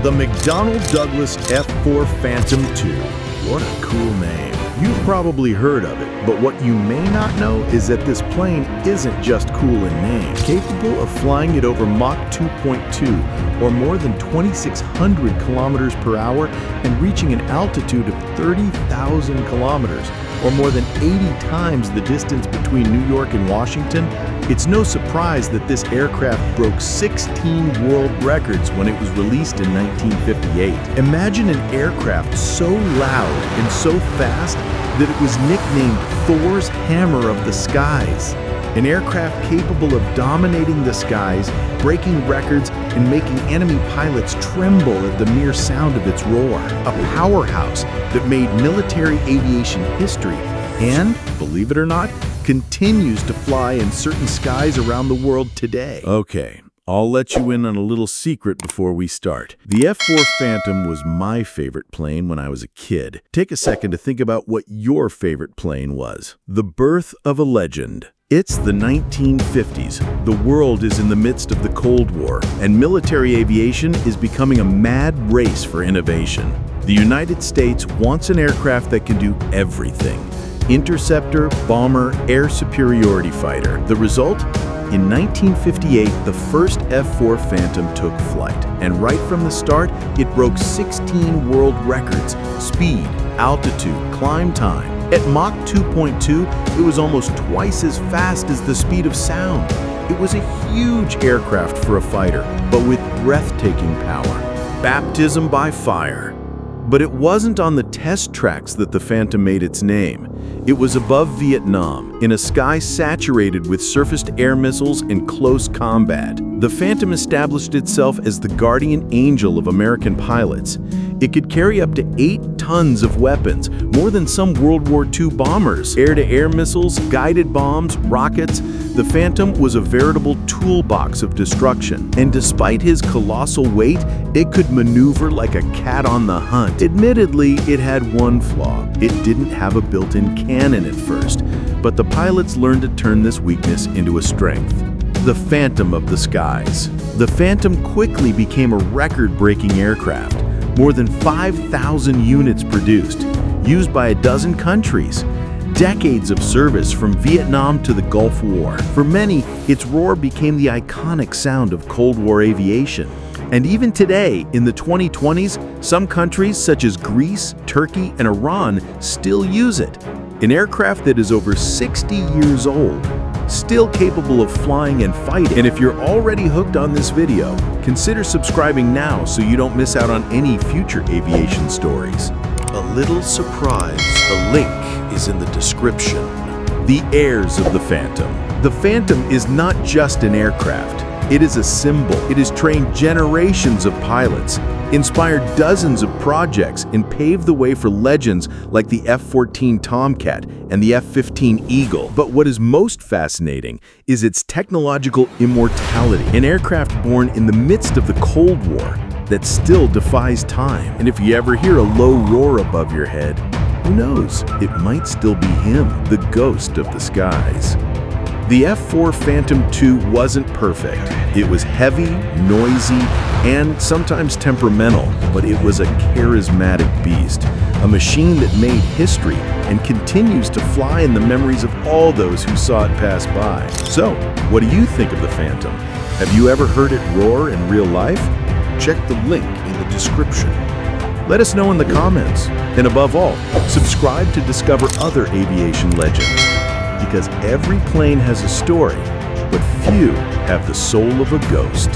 The McDonnell Douglas F-4 Phantom II. What a cool name. You've probably heard of it, but what you may not know is that this plane isn't just cool in name. Capable of flying at over Mach 2.2, or more than 2,600 kilometers per hour, and reaching an altitude of 30,000 kilometers, or more than 80 times the distance between New York and Washington, it's no surprise that this aircraft broke 16 world records when it was released in 1958. Imagine an aircraft so loud and so fast that it was nicknamed Thor's Hammer of the Skies. An aircraft capable of dominating the skies, breaking records, and making enemy pilots tremble at the mere sound of its roar. A powerhouse that made military aviation history and, believe it or not, continues to fly in certain skies around the world today. Okay, I'll let you in on a little secret before we start. The F-4 Phantom was my favorite plane when I was a kid. Take a second to think about what your favorite plane was. The birth of a legend. It's the 1950s. The world is in the midst of the Cold War, and military aviation is becoming a mad race for innovation. The United States wants an aircraft that can do everything. Interceptor, bomber, air superiority fighter. The result? In 1958, the first F-4 Phantom took flight, and right from the start, it broke 16 world records: speed, altitude, climb time. At Mach 2.2, it was almost twice as fast as the speed of sound. It was a huge aircraft for a fighter, but with breathtaking power. Baptism by fire. But it wasn't on the test tracks that the Phantom made its name. It was above Vietnam, in a sky saturated with surfaced air missiles and close combat. The Phantom established itself as the guardian angel of American pilots. It could carry up to 8 tons of weapons, more than some World War II bombers. Air-to-air missiles, guided bombs, rockets. The Phantom was a veritable toolbox of destruction. And despite his colossal weight, it could maneuver like a cat on the hunt. Admittedly, it had one flaw. It didn't have a built-in cannon at first, but the pilots learned to turn this weakness into a strength. The Phantom of the skies. The Phantom quickly became a record-breaking aircraft. More than 5,000 units produced, used by a dozen countries. Decades of service from Vietnam to the Gulf War. For many, its roar became the iconic sound of Cold War aviation. And even today, in the 2020s, some countries such as Greece, Turkey, and Iran still use it. An aircraft that is over 60 years old, still capable of flying and fighting. And if you're already hooked on this video, consider subscribing now so you don't miss out on any future aviation stories. A little surprise, the link is in the description. The heirs of the Phantom. The Phantom is not just an aircraft. It is a symbol. It has trained generations of pilots, inspired dozens of projects, and paved the way for legends like the F-14 Tomcat and the F-15 Eagle. But what is most fascinating is its technological immortality. An aircraft born in the midst of the Cold War that still defies time. And if you ever hear a low roar above your head, who knows? It might still be him, the ghost of the skies. The F-4 Phantom II wasn't perfect. It was heavy, noisy, and sometimes temperamental, but it was a charismatic beast, a machine that made history and continues to fly in the memories of all those who saw it pass by. So, what do you think of the Phantom? Have you ever heard it roar in real life? Check the link in the description. Let us know in the comments. And above all, subscribe to discover other aviation legends. Because every plane has a story, but few have the soul of a ghost.